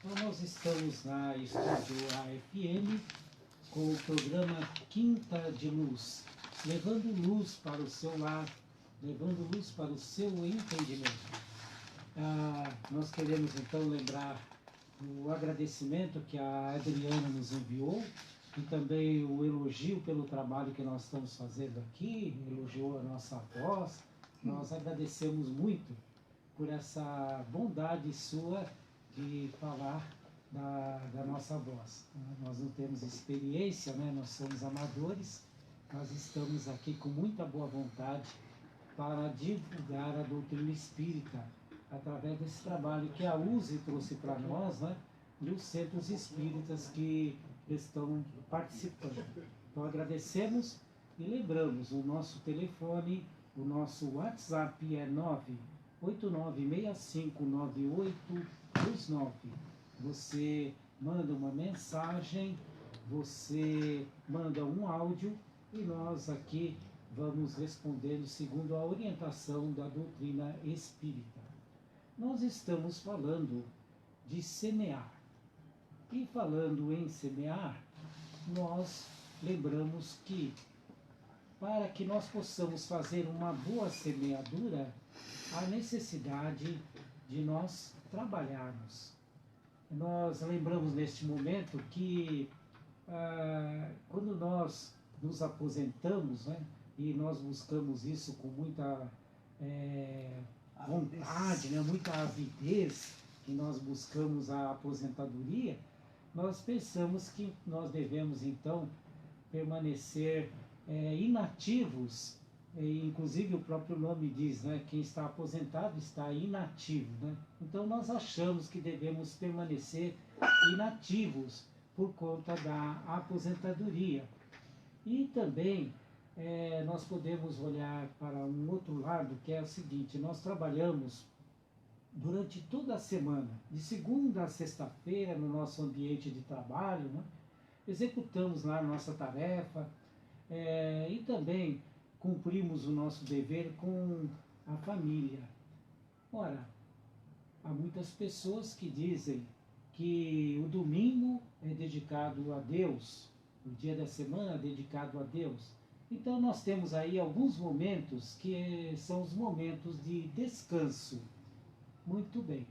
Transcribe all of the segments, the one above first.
Então nós estamos na Estúdio AFM com o programa Quinta de Luz, levando luz para o seu lar, levando luz para o seu entendimento. Nós queremos então lembrar o agradecimento que a Adriana nos enviou e também o elogio pelo trabalho que nós estamos fazendo aqui, elogiou a nossa voz. Nós agradecemos muito por essa bondade sua de falar da nossa voz. Nós não temos experiência, né? Nós somos amadores, nós estamos aqui com muita boa vontade para divulgar a doutrina espírita através desse trabalho que a USE trouxe para nós, né? E os centros espíritas que estão participando. Então agradecemos e lembramos o nosso telefone, o nosso WhatsApp é 989659829. Você manda uma mensagem, você manda um áudio e nós aqui vamos respondendo segundo a orientação da doutrina espírita. Nós estamos falando de semear. E falando em semear, nós lembramos que para que nós possamos fazer uma boa semeadura, há necessidade de nós trabalharmos. Nós lembramos neste momento que quando nós nos aposentamos, né, e nós buscamos isso com muita vontade, né, muita avidez, que nós buscamos a aposentadoria, nós pensamos que nós devemos então permanecer inativos, inclusive o próprio nome diz, né, quem está aposentado está inativo, né? Então nós achamos que devemos permanecer inativos por conta da aposentadoria. E também nós podemos olhar para um outro lado, que é o seguinte: nós trabalhamos durante toda a semana, de segunda a sexta-feira, no nosso ambiente de trabalho, né? Executamos lá a nossa tarefa e também cumprimos o nosso dever com a família. Ora, há muitas pessoas que dizem que o domingo é dedicado a Deus, o dia da semana é dedicado a Deus. Então nós temos aí alguns momentos que são os momentos de descanso. Muito bem.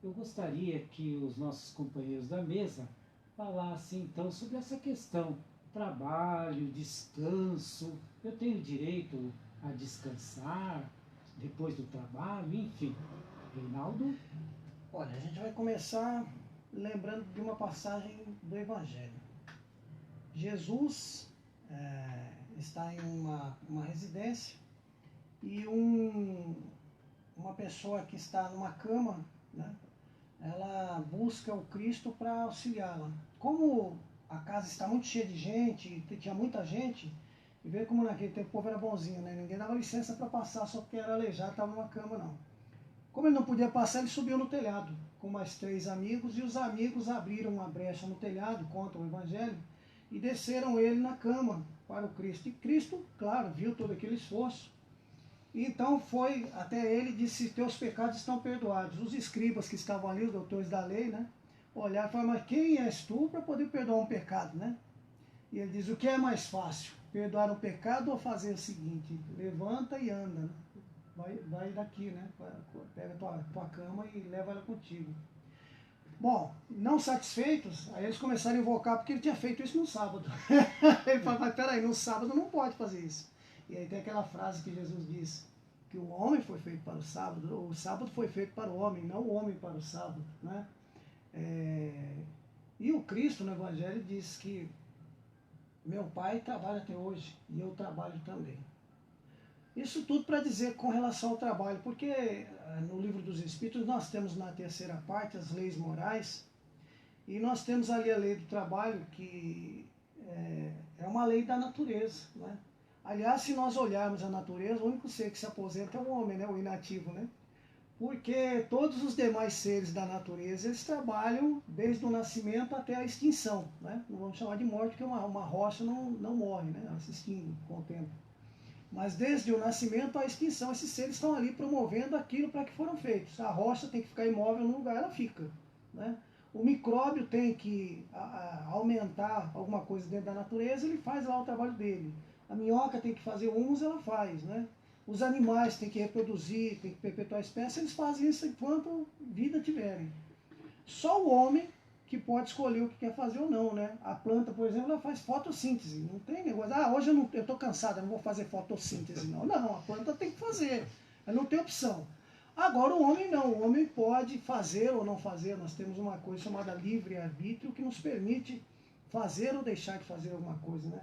Eu gostaria que os nossos companheiros da mesa falassem então sobre essa questão: trabalho, descanso. Eu tenho direito a descansar depois do trabalho, enfim. Reinaldo? Olha, a gente vai começar lembrando de uma passagem do Evangelho. Jesus está em uma residência e uma pessoa que está numa cama, né, ela busca o Cristo para auxiliá-la. Como a casa está muito cheia de gente, tinha muita gente, e vê como naquele tempo o povo era bonzinho, né? Ninguém dava licença para passar só porque era aleijado, estava numa cama, não. Como ele não podia passar, ele subiu no telhado com mais 3 amigos, e os amigos abriram uma brecha no telhado, conta o Evangelho, e desceram ele na cama para o Cristo. E Cristo, claro, viu todo aquele esforço. Então foi até ele e disse: teus pecados estão perdoados. Os escribas que estavam ali, os doutores da lei, né, olharam e falaram: mas quem és tu para poder perdoar um pecado, né? E ele diz: o que é mais fácil, perdoar um pecado ou fazer o seguinte: levanta e anda, né? Vai daqui, né? Pega tua cama e leva ela contigo. Bom, não satisfeitos, aí eles começaram a invocar porque ele tinha feito isso no sábado. Ele falou: mas peraí, no sábado não pode fazer isso. E aí tem aquela frase que Jesus diz, que o homem foi feito para o sábado foi feito para o homem, não o homem para o sábado, né? E o Cristo no Evangelho diz que meu Pai trabalha até hoje e eu trabalho também. Isso tudo para dizer com relação ao trabalho, porque no Livro dos Espíritos nós temos na terceira parte as leis morais, e nós temos ali a lei do trabalho, que é uma lei da natureza, né? Aliás, se nós olharmos a natureza, o único ser que se aposenta é o homem, né? O inativo, né? Porque todos os demais seres da natureza, eles trabalham desde o nascimento até a extinção, né? Não vamos chamar de morte, porque uma rocha não morre, né? Ela se extingue com o tempo. Mas desde o nascimento à extinção, esses seres estão ali promovendo aquilo para que foram feitos. A rocha tem que ficar imóvel no lugar, ela fica, né? O micróbio tem que aumentar alguma coisa dentro da natureza, ele faz lá o trabalho dele. A minhoca tem que fazer humus, ela faz, né? Os animais têm que reproduzir, têm que perpetuar a espécie, eles fazem isso enquanto vida tiverem. Só o homem que pode escolher o que quer fazer ou não, né? A planta, por exemplo, ela faz fotossíntese. Não tem negócio, hoje eu estou cansada, não vou fazer fotossíntese, não. Não, a planta tem que fazer, ela não tem opção. Agora o homem não, o homem pode fazer ou não fazer. Nós temos uma coisa chamada livre-arbítrio que nos permite fazer ou deixar de fazer alguma coisa, né?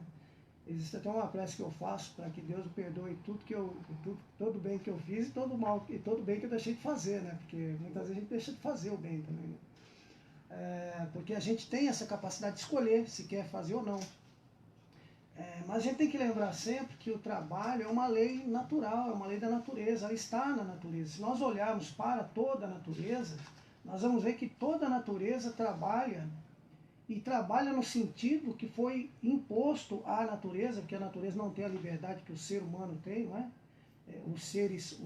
Existe até uma prece que eu faço para que Deus me perdoe todo bem que eu fiz e todo mal e todo bem que eu deixei de fazer, né? Porque muitas vezes a gente deixa de fazer o bem também, né? Porque a gente tem essa capacidade de escolher se quer fazer ou não. Mas a gente tem que lembrar sempre que o trabalho é uma lei natural, é uma lei da natureza, ela está na natureza. Se nós olharmos para toda a natureza, nós vamos ver que toda a natureza trabalha, e trabalha no sentido que foi imposto à natureza, porque a natureza não tem a liberdade que o ser humano tem, não é? Os seres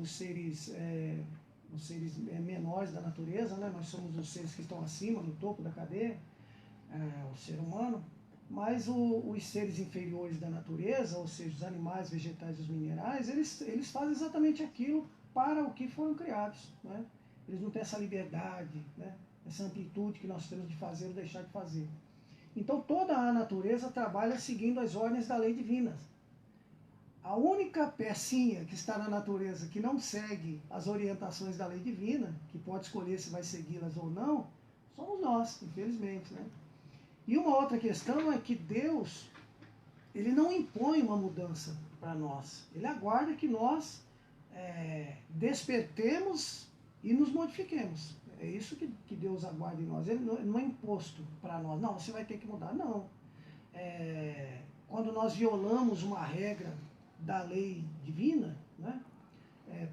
menores da natureza, né? Nós somos os seres que estão acima, no topo da cadeia, o ser humano. Mas os seres inferiores da natureza, ou seja, os animais, vegetais e os minerais, eles fazem exatamente aquilo para o que foram criados, né? Eles não têm essa liberdade, né? Essa amplitude que nós temos de fazer ou deixar de fazer. Então toda a natureza trabalha seguindo as ordens da lei divina. A única pecinha que está na natureza que não segue as orientações da lei divina, que pode escolher se vai segui-las ou não, somos nós, infelizmente, né? E uma outra questão é que Deus, ele não impõe uma mudança para nós. Ele aguarda que nós despertemos e nos modifiquemos. É isso que Deus aguarda em nós. Ele não é imposto para nós. Não, você vai ter que mudar. Não. Quando nós violamos uma regra da lei divina, né?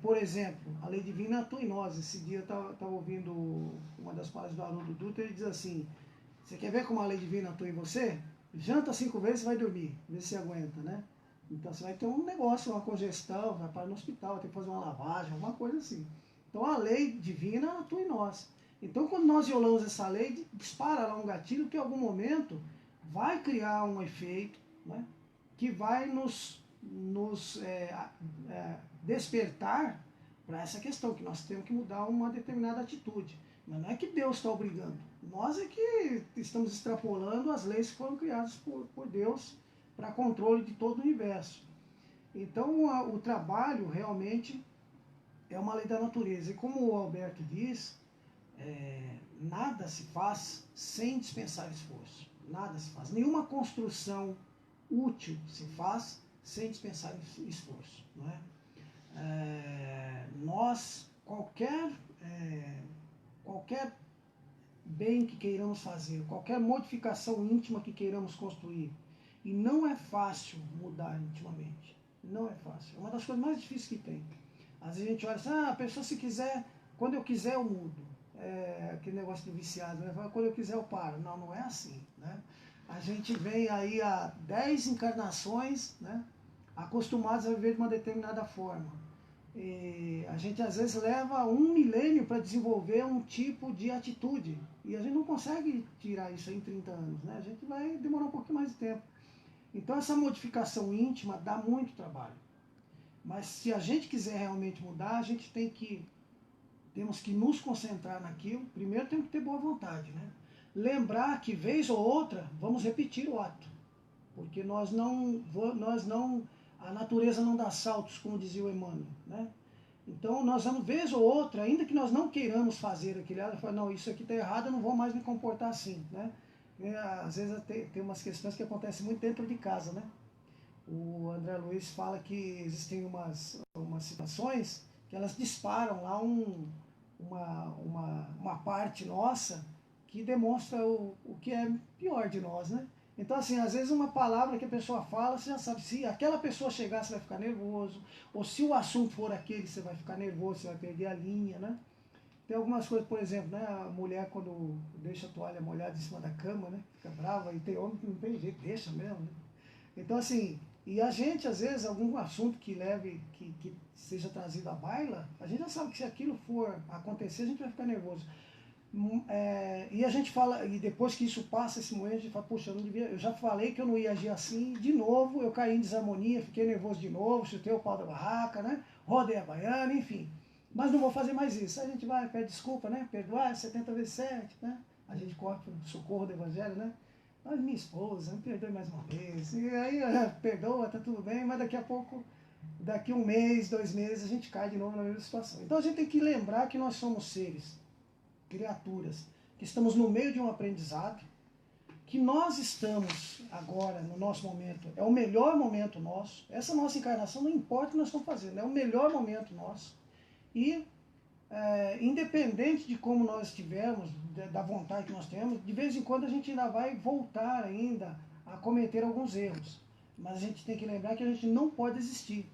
Por exemplo, a lei divina atua em nós. Esse dia eu estava ouvindo uma das palestras do Haroldo Dutra, ele diz assim: você quer ver como a lei divina atua em você? Janta 5 vezes e vai dormir, vê se aguenta, né? Então você vai ter um negócio, uma congestão, vai para no hospital, vai ter que fazer uma lavagem, alguma coisa assim. Então a lei divina atua em nós. Então quando nós violamos essa lei, dispara lá um gatilho que em algum momento vai criar um efeito, né, que vai nos despertar para essa questão, que nós temos que mudar uma determinada atitude. Mas não é que Deus está obrigando. Nós é que estamos extrapolando as leis que foram criadas por Deus para controle de todo o universo. Então o trabalho realmente é uma lei da natureza. E como o Alberto diz, nada se faz sem dispensar esforço. Nada se faz. Nenhuma construção útil se faz sem dispensar esforço. Não é? Qualquer bem que queiramos fazer, qualquer modificação íntima que queiramos construir, e não é fácil mudar intimamente. Não é fácil. É uma das coisas mais difíceis que tem. Às vezes a gente olha assim, a pessoa se quiser, quando eu quiser eu mudo. Aquele negócio do viciado, né? Quando eu quiser eu paro. Não, não é assim, né? A gente vem aí há 10 encarnações, né, acostumados a viver de uma determinada forma. E a gente às vezes leva 1 milênio para desenvolver um tipo de atitude. E a gente não consegue tirar isso em 30 anos, né? A gente vai demorar um pouquinho mais de tempo. Então essa modificação íntima dá muito trabalho. Mas se a gente quiser realmente mudar, a gente temos que nos concentrar naquilo. Primeiro temos que ter boa vontade, né? Lembrar que vez ou outra vamos repetir o ato. Porque a natureza não dá saltos, como dizia o Emmanuel, né? Então nós vamos, vez ou outra, ainda que nós não queiramos fazer aquilo, ela fala, não, isso aqui está errado, eu não vou mais me comportar assim, né? Às vezes tem umas questões que acontecem muito dentro de casa, né? O André Luiz fala que existem umas situações que elas disparam lá uma parte nossa que demonstra o que é pior de nós, né? Então, assim, às vezes uma palavra que a pessoa fala, você já sabe, se aquela pessoa chegar, você vai ficar nervoso, ou se o assunto for aquele, você vai ficar nervoso, você vai perder a linha, né? Tem algumas coisas, por exemplo, né, a mulher quando deixa a toalha molhada em cima da cama, né, fica brava, e tem homem que não tem jeito, deixa mesmo, né? Então, assim, e a gente, às vezes, algum assunto que seja trazido à baila, a gente já sabe que se aquilo for acontecer, a gente vai ficar nervoso. E a gente fala, e depois que isso passa, esse momento, a gente fala, poxa, eu já falei que eu não ia agir assim, de novo, eu caí em desarmonia, fiquei nervoso de novo, chutei o pau da barraca, né? Rodei a baiana, enfim. Mas não vou fazer mais isso. Aí a gente vai, pede desculpa, né? Perdoar, 70 vezes 7, né? A gente corre para o socorro do Evangelho, né? Mas minha esposa, me perdoe mais uma vez. E aí, perdoa, tá tudo bem, mas daqui a pouco, daqui um mês, 2 meses, a gente cai de novo na mesma situação. Então a gente tem que lembrar que nós somos seres, criaturas, que estamos no meio de um aprendizado, que nós estamos agora, no nosso momento, é o melhor momento nosso. Essa nossa encarnação, não importa o que nós estamos fazendo, é o melhor momento nosso. E, independente de como nós estivermos, da vontade que nós temos, de vez em quando a gente ainda vai voltar ainda a cometer alguns erros. Mas a gente tem que lembrar que a gente não pode desistir.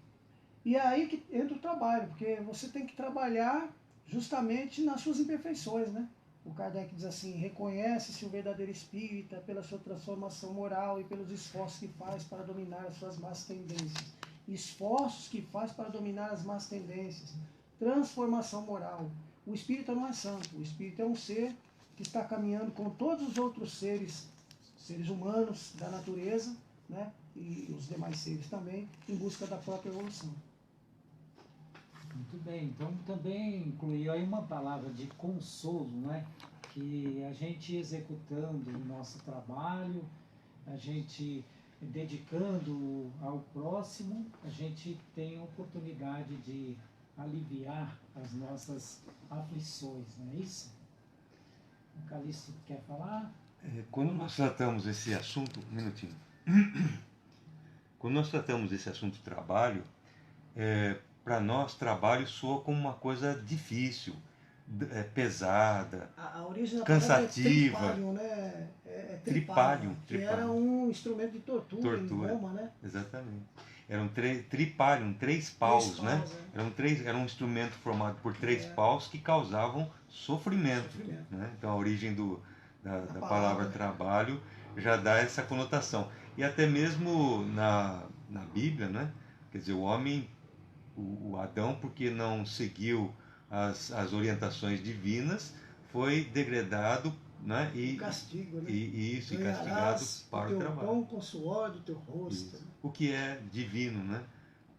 E é aí que entra o trabalho, porque você tem que trabalhar justamente nas suas imperfeições, né? O Kardec diz assim, reconhece-se o verdadeiro espírita pela sua transformação moral e pelos esforços que faz para dominar as suas más tendências. Esforços que faz para dominar as más tendências. Transformação moral. O espírita não é santo, o espírita é um ser que está caminhando com todos os outros seres humanos da natureza, né? E os demais seres também, em busca da própria evolução. Muito bem, então também incluiu aí uma palavra de consolo, né? Que a gente executando o nosso trabalho, a gente dedicando ao próximo, a gente tem a oportunidade de aliviar as nossas aflições, não é isso? O Calixto quer falar? Quando nós tratamos esse assunto, um minutinho. Quando nós tratamos esse assunto de trabalho, para nós, trabalho soa como uma coisa difícil, pesada, A origem da cansativa. Palavra é tripalium, né? Tripalium, que era um instrumento de tortura em Roma, né? Exatamente. Eram tripalium, 3 paus, né? Era um instrumento formado por 3 paus que causavam sofrimento. Né? Então a origem da palavra trabalho já dá essa conotação. E até mesmo na Bíblia, né? Quer dizer, o homem, o Adão, porque não seguiu as orientações divinas, foi degradado, né? E castigo, né? E castigado para o trabalho. Pão com suor do teu rosto. Isso. O que é divino, né?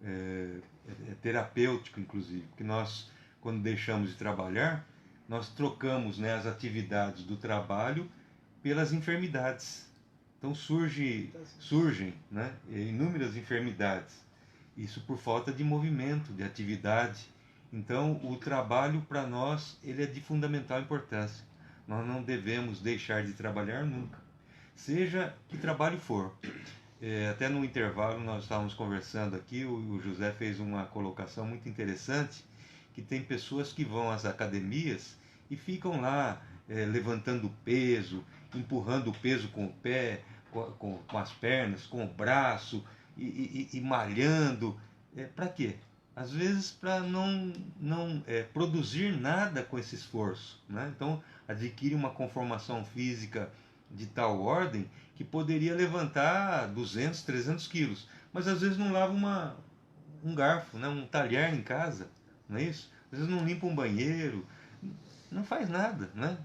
É terapêutico, inclusive, porque nós, quando deixamos de trabalhar, nós trocamos, né, as atividades do trabalho pelas enfermidades. Então surgem, né, inúmeras enfermidades. Isso por falta de movimento, de atividade. Então o trabalho para nós ele é de fundamental importância. Nós não devemos deixar de trabalhar nunca, seja que trabalho for. Até no intervalo nós estávamos conversando aqui, o José fez uma colocação muito interessante, que tem pessoas que vão às academias e ficam lá levantando peso, empurrando o peso com o pé, com as pernas, com o braço, e malhando. Para quê? Às vezes para não produzir nada com esse esforço, né? Então adquire uma conformação física de tal ordem que poderia levantar 200, 300 quilos, mas às vezes não lava um garfo, né? Um talher em casa, não é isso? Às vezes não limpa um banheiro, não faz nada, né?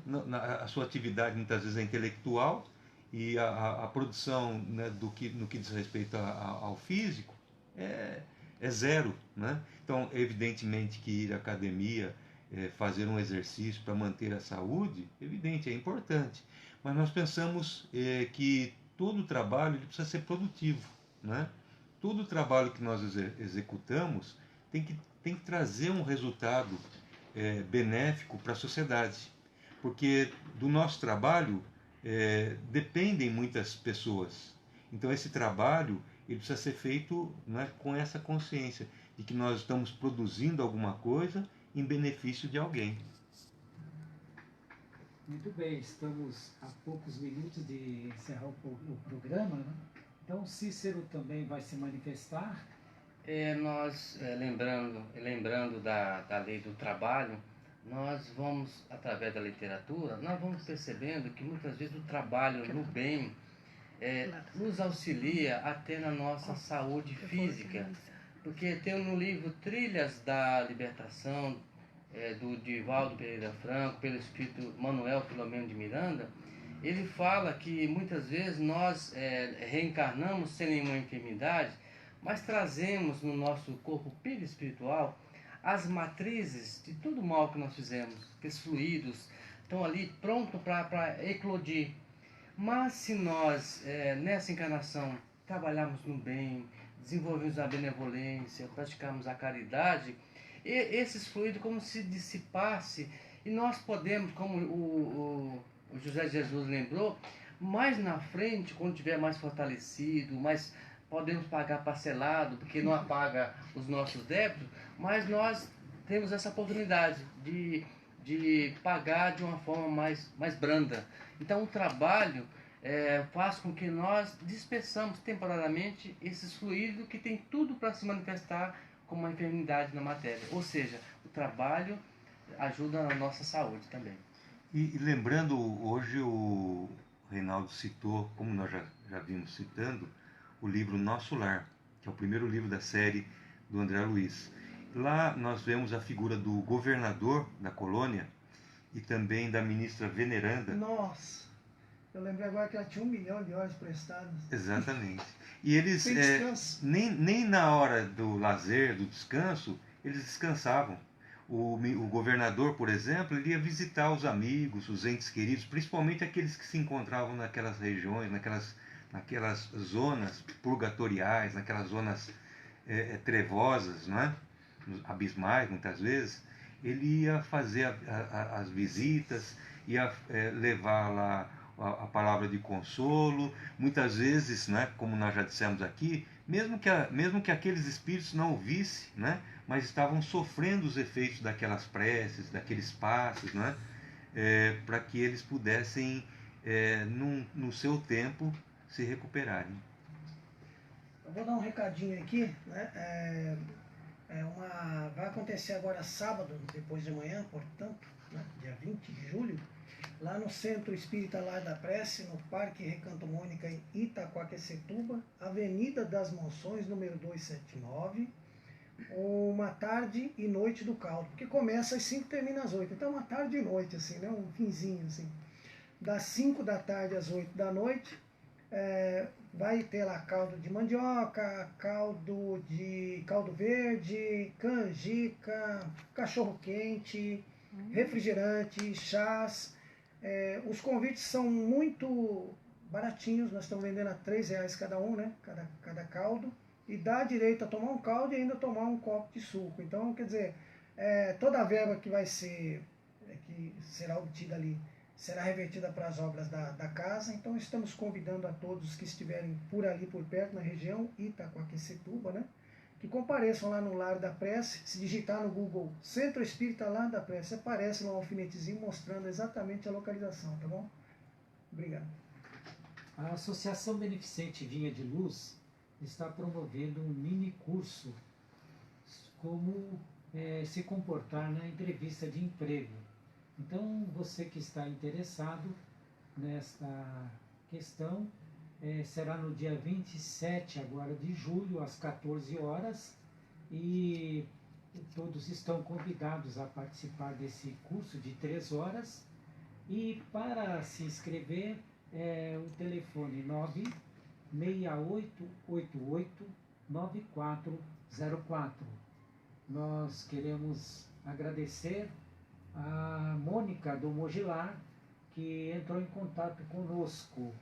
A sua atividade muitas vezes é intelectual e a produção, né, no que diz respeito ao físico é zero, né? Então, evidentemente que ir à academia, fazer um exercício para manter a saúde, evidente, é importante. Mas nós pensamos que todo trabalho ele precisa ser produtivo, né? Todo trabalho que nós executamos tem que trazer um resultado benéfico para a sociedade, porque do nosso trabalho dependem muitas pessoas. Então esse trabalho ele precisa ser feito, né, com essa consciência de que nós estamos produzindo alguma coisa em benefício de alguém. Muito bem, estamos a poucos minutos de encerrar o programa, né? Então Cícero também vai se manifestar. Nós, lembrando da lei do trabalho, nós vamos, através da literatura, nós vamos percebendo que muitas vezes o trabalho no bem nos auxilia até na nossa saúde física. Porque tem no livro Trilhas da Libertação, do Divaldo Pereira Franco, pelo espírito Manuel Filomeno de Miranda, ele fala que muitas vezes nós reencarnamos sem nenhuma enfermidade, mas trazemos no nosso corpo perispiritual as matrizes de todo o mal que nós fizemos, aqueles fluidos estão ali prontos para eclodir. Mas se nós, nessa encarnação, trabalharmos no bem, desenvolvermos a benevolência, praticarmos a caridade, esses fluidos como se dissipasse, e nós podemos, como o José Jesus lembrou, mais na frente, quando tiver mais fortalecido, mais podemos pagar parcelado, porque não apaga os nossos débitos, mas nós temos essa oportunidade de pagar de uma forma mais branda. Então o trabalho faz com que nós dispersamos temporariamente esses fluidos que tem tudo para se manifestar como uma enfermidade na matéria. Ou seja, o trabalho ajuda na nossa saúde também. E lembrando, hoje o Reinaldo citou, como nós já vimos citando, o livro Nosso Lar, que é o primeiro livro da série do André Luiz. Lá nós vemos a figura do governador da colônia e também da ministra veneranda. Nossa, eu lembrei agora que ela tinha 1 milhão de horas prestadas. Exatamente. E eles, Sem descanso. nem na hora do lazer, do descanso, eles descansavam. O governador, por exemplo, ele ia visitar os amigos, os entes queridos, principalmente aqueles que se encontravam naquelas regiões, naquelas zonas purgatoriais, naquelas zonas trevosas, não é? Abismais, muitas vezes. Ele ia fazer as visitas, ia levar lá a palavra de consolo, muitas vezes, né, como nós já dissemos aqui, mesmo que aqueles espíritos não o vissem, né, mas estavam sofrendo os efeitos daquelas preces, daqueles passes, né, para que eles pudessem, no seu tempo, se recuperarem. Eu vou dar um recadinho aqui, né? Vai acontecer agora sábado, depois de amanhã, portanto, né, dia 20 de julho, lá no Centro Espírita Lar da Prece, no Parque Recanto Mônica, em Itaquaquecetuba, Avenida das Monções, número 279, uma tarde e noite do caldo, que começa às 5 e termina às 8, então uma tarde e noite, assim, né, um finzinho, assim, das 5 da tarde às 8 da noite, vai ter lá caldo de mandioca, caldo verde, canjica, cachorro quente, refrigerante, chás. Os convites são muito baratinhos, nós estamos vendendo a R$3 cada um, né? Cada caldo, e dá direito a tomar um caldo e ainda tomar um copo de suco. Então, quer dizer, toda a verba que que será obtida ali, será revertida para as obras da casa. Então estamos convidando a todos que estiverem por ali, por perto, na região Itaquaquecetuba, né, que compareçam lá no Lar da Prece. Se digitar no Google Centro Espírita Lar da Prece, aparece lá um alfinetezinho mostrando exatamente a localização, tá bom? Obrigado. A Associação Beneficente Vinha de Luz está promovendo um mini curso como se comportar na entrevista de emprego. Então, você que está interessado nesta questão, será no dia 27 agora de julho, às 14 horas, e todos estão convidados a participar desse curso de 3 horas. E para se inscrever, o telefone 968889404. Nós queremos agradecer a Mônica do Mogilar, que entrou em contato conosco.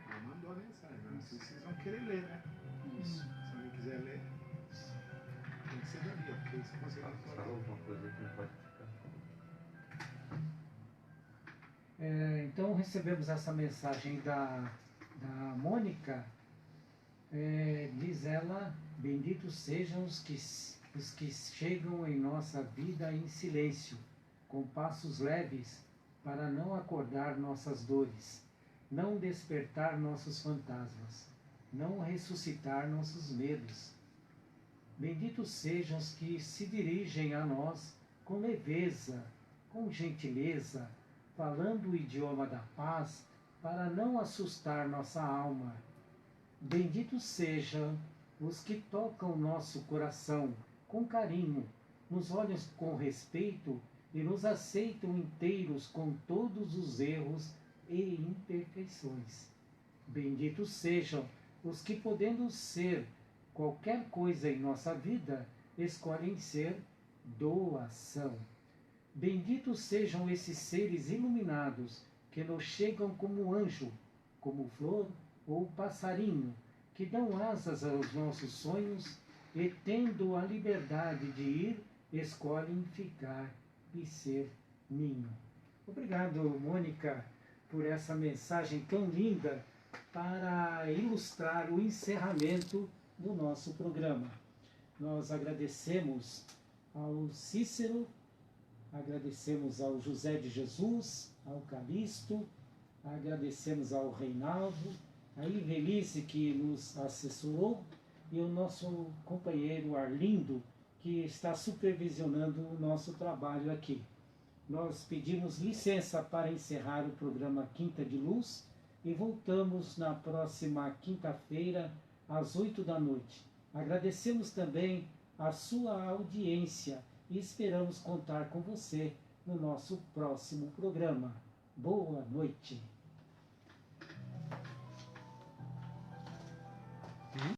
Ela mandou a mensagem, não sei se vocês vão querer ler, né? Isso. Se alguém quiser ler, tem que ser dali, ó, porque você consegue falar. Falou alguma coisa que não pode ficar. Então recebemos essa mensagem da Mônica. Diz ela: benditos sejam os que chegam em nossa vida em silêncio, com passos leves, para não acordar nossas dores, não despertar nossos fantasmas, não ressuscitar nossos medos. Benditos sejam os que se dirigem a nós com leveza, com gentileza, falando o idioma da paz, para não assustar nossa alma. Benditos sejam os que tocam nosso coração com carinho, nos olham com respeito e nos aceitam inteiros com todos os erros e imperfeições. Benditos sejam os que, podendo ser qualquer coisa em nossa vida, escolhem ser doação. Benditos sejam esses seres iluminados que nos chegam como anjo, como flor ou passarinho, que dão asas aos nossos sonhos e, tendo a liberdade de ir, escolhem ficar e ser ninho. Obrigado, Mônica, por essa mensagem tão linda para ilustrar o encerramento do nosso programa. Nós agradecemos ao Cícero, agradecemos ao José de Jesus, ao Calixto, agradecemos ao Reinaldo, a Ivelice que nos assessorou e o nosso companheiro Arlindo, que está supervisionando o nosso trabalho aqui. Nós pedimos licença para encerrar o programa Quinta de Luz e voltamos na próxima quinta-feira, às 8 da noite. Agradecemos também a sua audiência e esperamos contar com você no nosso próximo programa. Boa noite!